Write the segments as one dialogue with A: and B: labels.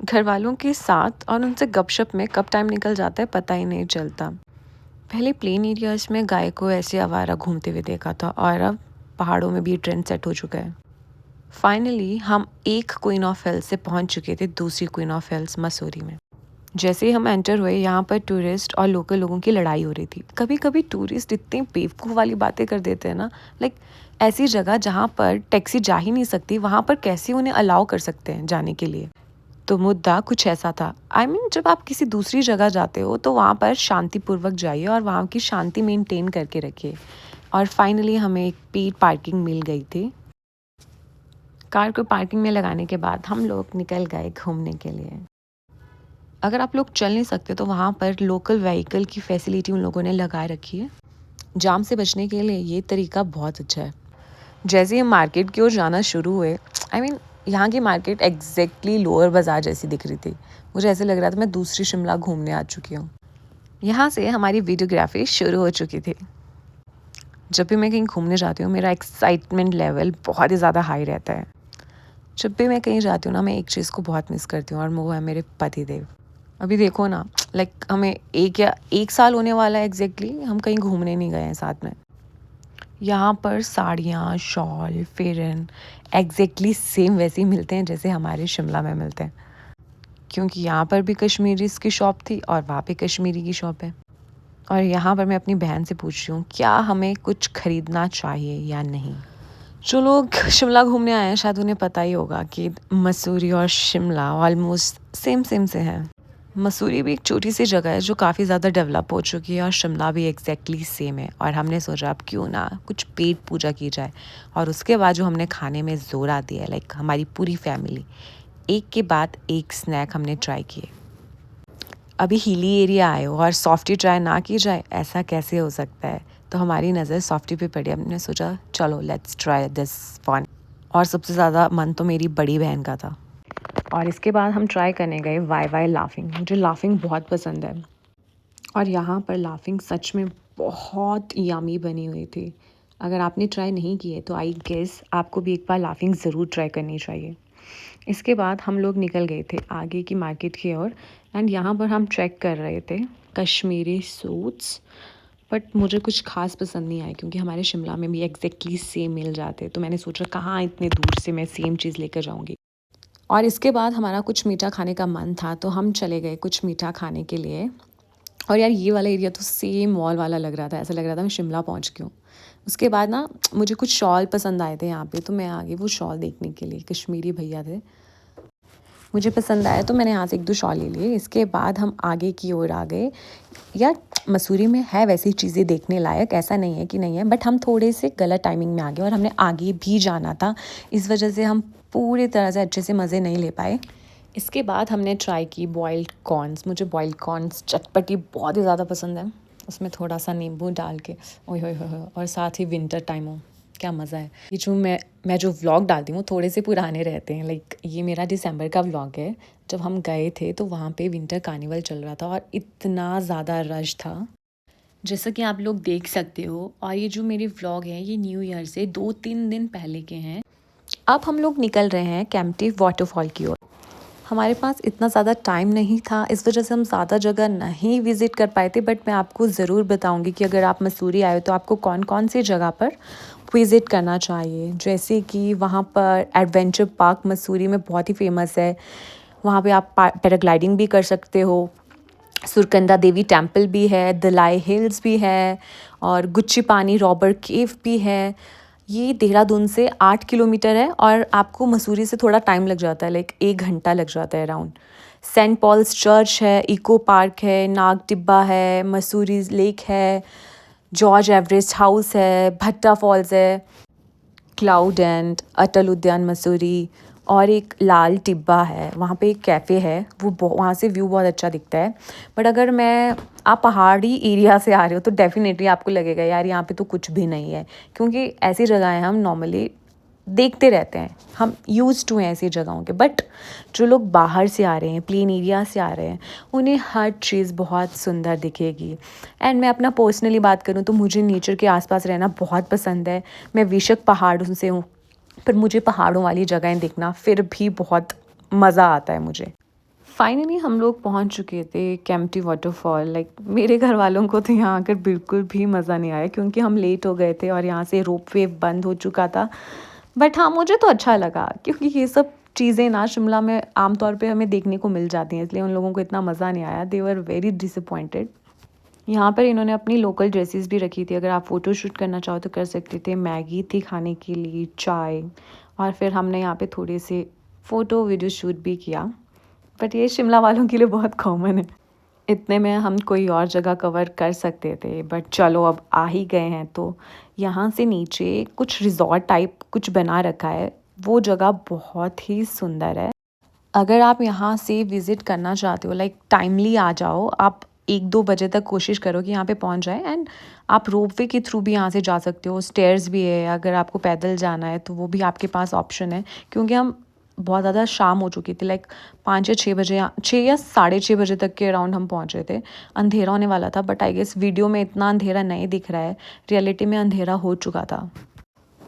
A: घर वालों के साथ और उनसे गपशप में कब टाइम निकल जाता है पता ही नहीं चलता। पहले प्लेन एरियाज़ में गाय को ऐसे आवारा घूमते हुए देखा था और अब पहाड़ों में भी ट्रेंड सेट हो चुका है। फाइनली हम एक क्वीन ऑफ हिल्स से पहुंच चुके थे दूसरी क्वीन ऑफ हिल्स मसूरी में। जैसे ही हम एंटर हुए यहाँ पर टूरिस्ट और लोकल लोगों की लड़ाई हो रही थी। कभी कभी टूरिस्ट इतने बेवकूफ़ वाली बातें कर देते हैं ना, लाइक ऐसी जगह जहाँ पर टैक्सी जा ही नहीं सकती वहाँ पर कैसे उन्हें अलाउ कर सकते हैं जाने के लिए। तो मुद्दा कुछ ऐसा था। जब आप किसी दूसरी जगह जाते हो तो वहाँ पर शांतिपूर्वक जाइए और वहाँ की शांति मेंटेन करके रखिए। और फाइनली हमें एक पेड पार्किंग मिल गई थी। कार को पार्किंग में लगाने के बाद हम लोग निकल गए घूमने के लिए। अगर आप लोग चल नहीं सकते तो वहाँ पर लोकल व्हीकल की फैसिलिटी उन लोगों ने लगा रखी है। जाम से बचने के लिए ये तरीका बहुत अच्छा है। जैसे ही हम मार्केट की ओर जाना शुरू हुए, यहाँ की मार्केट एग्जैक्टली लोअर बाज़ार जैसी दिख रही थी। मुझे ऐसे लग रहा था मैं दूसरी शिमला घूमने आ चुकी हूँ। यहाँ से हमारी वीडियोग्राफी शुरू हो चुकी थी। जब भी मैं कहीं घूमने जाती हूँ मेरा एक्साइटमेंट लेवल बहुत ही ज़्यादा हाई रहता है। जब भी मैं कहीं जाती हूँ ना, मैं एक चीज़ को बहुत मिस करती हूँ और वो है मेरे पति देव। अभी देखो ना, लाइक हमें एक साल होने वाला है एग्जैक्टली, हम कहीं घूमने नहीं गए हैं साथ में। यहाँ पर साड़ियाँ, शॉल, फेरन एग्जैक्टली सेम वैसे ही मिलते हैं जैसे हमारे शिमला में मिलते हैं, क्योंकि यहाँ पर भी कश्मीरीज़ की शॉप थी और वहाँ पे कश्मीरी की शॉप है। और यहाँ पर मैं अपनी बहन से पूछ रही हूँ क्या हमें कुछ ख़रीदना चाहिए या नहीं। जो लोग शिमला घूमने आए हैं शायद उन्हें पता ही होगा कि मसूरी और शिमला ऑलमोस्ट सेम सेम से हैं। मसूरी भी एक छोटी सी जगह है जो काफ़ी ज़्यादा डेवलप हो चुकी है और शिमला भी एग्जैक्टली सेम है। और हमने सोचा अब क्यों ना कुछ पेट पूजा की जाए। और उसके बाद जो हमने खाने में जोरा दिया, लाइक हमारी पूरी फैमिली एक के बाद एक स्नैक हमने ट्राई किए। अभी हिली एरिया आए हो और सॉफ्टी ट्राई ना की जाए, ऐसा कैसे हो सकता है। तो हमारी नज़र सॉफ्टी पे पड़ी। हमने सोचा चलो लेट्स ट्राई दिस वन। और सबसे ज़्यादा मन तो मेरी बड़ी बहन का था। और इसके बाद हम ट्राई करने गए वाई वाई लाफिंग। मुझे लाफिंग बहुत पसंद है और यहाँ पर लाफिंग सच में बहुत यमी बनी हुई थी। अगर आपने ट्राई नहीं की है तो आई गेस आपको भी एक बार लाफिंग ज़रूर ट्राई करनी चाहिए। इसके बाद हम लोग निकल गए थे आगे की मार्केट की ओर एंड यहाँ पर हम ट्रैक कर रहे थे कश्मीरी सूट्स। बट मुझे कुछ खास पसंद नहीं आए क्योंकि हमारे शिमला में भी एग्जैक्टली सेम मिल जाते। तो मैंने सोचा कहाँ इतने दूर से मैं सेम चीज़ लेकर जाऊँगी। और इसके बाद हमारा कुछ मीठा खाने का मन था तो हम चले गए कुछ मीठा खाने के लिए। और यार ये वाला एरिया तो सेम मॉल वाला लग रहा था, ऐसा लग रहा था मैं शिमला पहुंच गई हूँ। उसके बाद ना मुझे कुछ शॉल पसंद आए थे यहाँ पे, तो मैं आ गई वो शॉल देखने के लिए। कश्मीरी भैया थे, मुझे पसंद आया तो मैंने यहाँ से एक दो शॉल ले लिए। इसके बाद हम आगे की ओर आ गए। यार मसूरी में है वैसी चीज़ें देखने लायक, ऐसा नहीं है कि नहीं है, बट हम थोड़े से गलत टाइमिंग में आ गए और हमने आगे भी जाना था। इस वजह से हम पूरी तरह से अच्छे से मज़े नहीं ले पाए। इसके बाद हमने ट्राई की बॉइल्ड कॉर्न्स। मुझे बॉइल्ड कॉर्न्स चटपटी बहुत ही ज़्यादा पसंद है, उसमें थोड़ा सा नींबू डाल के, ओए होए होए, और साथ ही विंटर टाइम हो, क्या मज़ा है। ये जो मैं जो व्लॉग डालती हूँ थोड़े से पुराने रहते हैं। लाइक ये मेरा दिसंबर का व्लॉग है। जब हम गए थे तो वहाँ पे विंटर कार्निवल चल रहा था और इतना ज़्यादा रश था जैसा कि आप लोग देख सकते हो। और ये जो मेरे व्लॉग हैं ये न्यू ईयर से 2-3 दिन पहले के हैं। अब हम लोग निकल रहे हैं केम्प्टी वाटरफॉल की ओर। हमारे पास इतना ज़्यादा टाइम नहीं था, इस वजह से हम ज़्यादा जगह नहीं विज़िट कर पाए थे। बट मैं आपको ज़रूर बताऊंगी कि अगर आप मसूरी आए हो तो आपको कौन कौन सी जगह पर विज़िट करना चाहिए। जैसे कि वहाँ पर एडवेंचर पार्क मसूरी में बहुत ही फेमस है, वहाँ पे आप पैराग्लाइडिंग भी कर सकते हो। सुरकंदा देवी टेम्पल भी है, दलाई हिल्स भी है और गुच्ची पानी रॉबर केव भी है। ये देहरादून से 8 किलोमीटर है और आपको मसूरी से थोड़ा टाइम लग जाता है, लाइक 1 घंटा लग जाता है अराउंड। सेंट पॉल्स चर्च है, इको पार्क है, नाग टिब्बा है, मसूरी लेक है, जॉर्ज एवरेस्ट हाउस है, भट्टा फॉल्स है, क्लाउड एंड अटल उद्यान मसूरी, और एक लाल टिब्बा है। वहाँ पे एक कैफ़े है, वो वहाँ से व्यू बहुत अच्छा दिखता है। बट अगर आप पहाड़ी एरिया से आ रहे हो तो डेफिनेटली आपको लगेगा यार यहाँ पे तो कुछ भी नहीं है, क्योंकि ऐसी जगहें हम नॉर्मली देखते रहते हैं, हम यूज़ टू हैं ऐसी जगहों के। बट जो लोग बाहर से आ रहे हैं, प्लेन एरिया से आ रहे हैं, उन्हें हर चीज़ बहुत सुंदर दिखेगी। एंड मैं अपना पर्सनली बात करूँ तो मुझे नेचर के आसपास रहना बहुत पसंद है। मैं बेशक पहाड़ों से हूँ पर मुझे पहाड़ों वाली जगहें देखना फिर भी बहुत मज़ा आता है मुझे। फाइनली हम लोग पहुंच चुके थे केम्प्टी वाटरफॉल। मेरे घर वालों को तो यहाँ आकर बिल्कुल भी मज़ा नहीं आया क्योंकि हम लेट हो गए थे और यहाँ से रोप वे बंद हो चुका था। बट हाँ, मुझे तो अच्छा लगा क्योंकि ये सब चीज़ें ना शिमला में आमतौर पे हमें देखने को मिल जाती हैं, इसलिए उन लोगों को इतना मज़ा नहीं आया। दे वर वेरी डिसअपॉइंटेड। यहाँ पर इन्होंने अपनी लोकल ड्रेसेस भी रखी थी, अगर आप फ़ोटो शूट करना चाहो तो कर सकते थे। मैगी थी खाने के लिए, चाय, और फिर हमने यहाँ पे थोड़े से फ़ोटो वीडियो शूट भी किया। बट ये शिमला वालों के लिए बहुत कॉमन है। इतने में हम कोई और जगह कवर कर सकते थे, बट चलो अब आ ही गए हैं तो यहाँ से नीचे कुछ रिज़ॉर्ट टाइप कुछ बना रखा है। वो जगह बहुत ही सुंदर है। अगर आप यहाँ से विज़िट करना चाहते हो, टाइमली आ जाओ, आप 1-2 बजे तक कोशिश करो कि यहाँ पे पहुँच जाए। एंड आप रोपवे के थ्रू भी यहाँ से जा सकते हो, स्टेयर्स भी है। अगर आपको पैदल जाना है तो वो भी आपके पास ऑप्शन है, क्योंकि हम बहुत ज़्यादा शाम हो चुकी थी, 5 या 6 बजे, 6 या साढ़े 6 बजे तक के अराउंड हम पहुँचे थे। अंधेरा होने वाला था, बट आई गेस वीडियो में इतना अंधेरा नहीं दिख रहा है, रियलिटी में अंधेरा हो चुका था।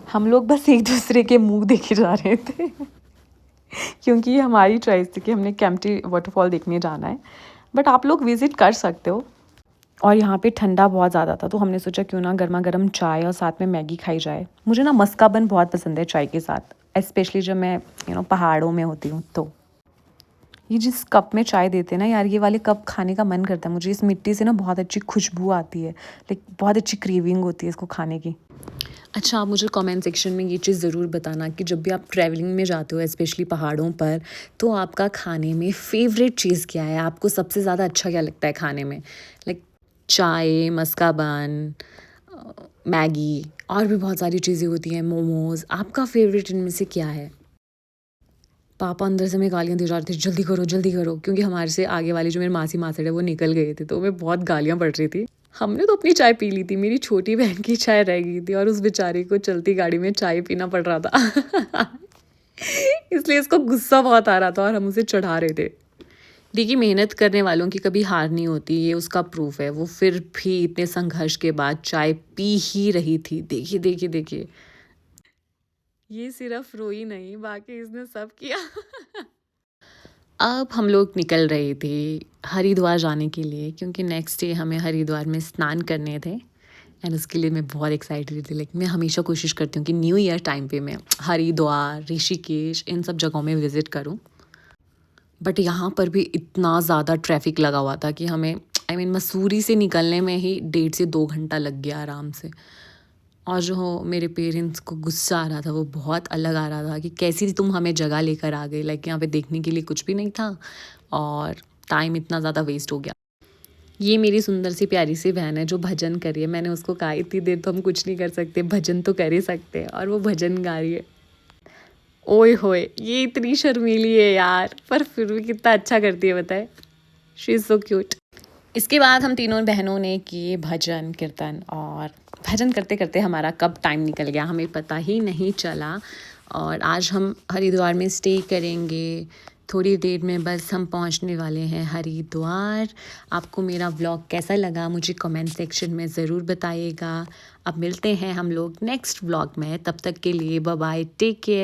A: हम लोग बस एक दूसरे के मुँह देखे जा रहे थे क्योंकि ये हमारी चॉइस थी कि हमने केम्प्टी वाटरफॉल देखने जाना है। बट आप लोग विज़िट कर सकते हो। और यहाँ पे ठंडा बहुत ज़्यादा था तो हमने सोचा क्यों ना गर्मा गर्म चाय और साथ में मैगी खाई जाए। मुझे ना मस्का बन बहुत पसंद है चाय के साथ, स्पेशली जब मैं पहाड़ों में होती हूँ तो। ये जिस कप में चाय देते हैं ना यार, ये वाले कप खाने का मन करता है मुझे। इस मिट्टी से ना बहुत अच्छी खुशबू आती है, बहुत अच्छी क्रेविंग होती है इसको खाने की। अच्छा, आप मुझे कमेंट सेक्शन में ये चीज़ ज़रूर बताना कि जब भी आप ट्रैवलिंग में जाते हो, स्पेशली पहाड़ों पर, तो आपका खाने में फ़ेवरेट चीज़ क्या है? आपको सबसे ज़्यादा अच्छा क्या लगता है खाने में? चाय, मस्का बन, मैगी, और भी बहुत सारी चीज़ें होती हैं, मोमोज़। आपका फ़ेवरेट इनमें से क्या है? पापा अंदर से हमें गालियाँ दे जा रहे थे, जल्दी करो, क्योंकि हमारे से आगे वाली जो मेरे मासी मासड़ है वो निकल गए थे, तो हमें बहुत गालियाँ पड़ रही थी। हमने तो अपनी चाय पी ली थी, मेरी छोटी बहन की चाय रह गई थी और उस बेचारी को चलती गाड़ी में चाय पीना पड़ रहा था इसलिए इसको गुस्सा बहुत आ रहा था और हम उसे चढ़ा रहे थे। देखिए, मेहनत करने वालों की कभी हार नहीं होती, ये उसका प्रूफ है। वो फिर भी इतने संघर्ष के बाद चाय पी ही रही थी। देखिए, ये सिर्फ रोई नहीं, बाकी इसने सब किया अब हम लोग निकल रहे थे हरिद्वार जाने के लिए, क्योंकि नेक्स्ट डे हमें हरिद्वार में स्नान करने थे। एंड उसके लिए मैं बहुत एक्साइटेड थी। मैं हमेशा कोशिश करती हूँ कि न्यू ईयर टाइम पे मैं हरिद्वार, ऋषिकेश, इन सब जगहों में विज़िट करूँ। बट यहाँ पर भी इतना ज़्यादा ट्रैफिक लगा हुआ था कि हमें मसूरी से निकलने में ही 1.5 से 2 घंटा लग गया आराम से। और जो मेरे पेरेंट्स को गुस्सा आ रहा था वो बहुत अलग आ रहा था कि कैसी तुम हमें जगह लेकर आ गए, यहाँ पे देखने के लिए कुछ भी नहीं था और टाइम इतना ज़्यादा वेस्ट हो गया। ये मेरी सुंदर सी प्यारी सी बहन है जो भजन कर रही है। मैंने उसको कहा इतनी देर तो हम कुछ नहीं कर सकते, भजन तो कर ही सकते हैं, और वो भजन गा रही है। ओए होए, ये इतनी शर्मीली है यार, पर फिर भी कितना अच्छा करती है बताए। She is so cute. इसके बाद हम तीनों बहनों ने किए भजन कीर्तन, और भजन करते करते हमारा कब टाइम निकल गया हमें पता ही नहीं चला। और आज हम हरिद्वार में स्टे करेंगे। थोड़ी देर में बस हम पहुंचने वाले हैं हरिद्वार। आपको मेरा व्लॉग कैसा लगा मुझे कमेंट सेक्शन में ज़रूर बताइएगा। अब मिलते हैं हम लोग नेक्स्ट व्लॉग में, तब तक के लिए बाय बाय, टेक केयर।